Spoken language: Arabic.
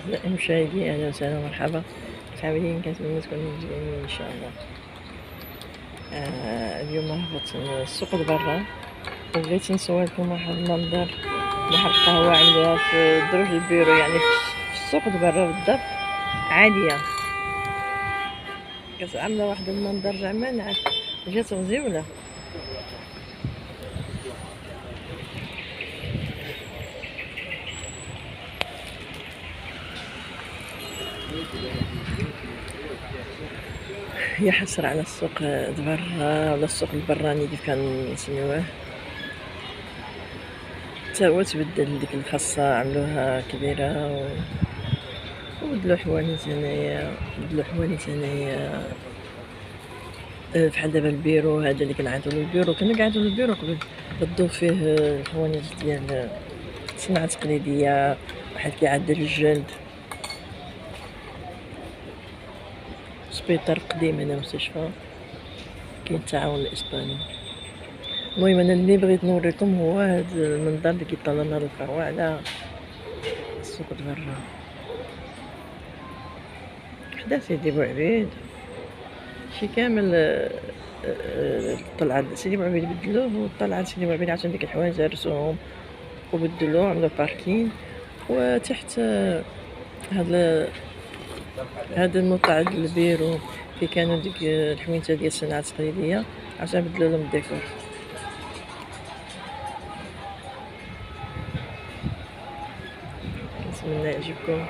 أعزائي المشاهدين، أهلا وسهلا ومرحبا. متعودين كنتمنى تكونوا مزيانين إن شاء الله. اليوم هبط السوق برا وبغيت نصور لكم واحد المنظر، واحد القهوة عملوها في دروج البيرو، يعني في السوق برا بالضبط عالية. عاملة واحد المنظر زعما جات غزيولة. هي حسرة على السوق برا ولا السوق البراني كيف كان نسميوه، تا هو تبدل ديك الخاصة عملوها كبيرة وبدلو حوانيت هنايا، بدلو حوانيت هنايا. بحال دابا البيرو هذا اللي كنعيطو للبيرو، كنا كنعيطو للبيرو قبل، بدو فيه الحوانيت ديال الصناعة التقليدية، واحد كيعدل الجلد، سبيطار قديم هنا مستشفى، كاين التعاون الاسباني. المهم انا اللي بغيت نوريكم هو هذا المنظر اللي كيطلع لنا القهوة على السوق برا. حدا سيدي بوعبيد شي كامل طلعت سيدي بوعبيد بدلوه، وطلعت سيدي بوعبيد عشان ديك الحوايج هرسوهم وبدلوه عملوا باركين. وتحت هذا المقعد البيرو في كانوا ديك الحوينته ديال الصناعة التقليدية عشان بدلوا لهم الديكور. نتمنى يعجبكم.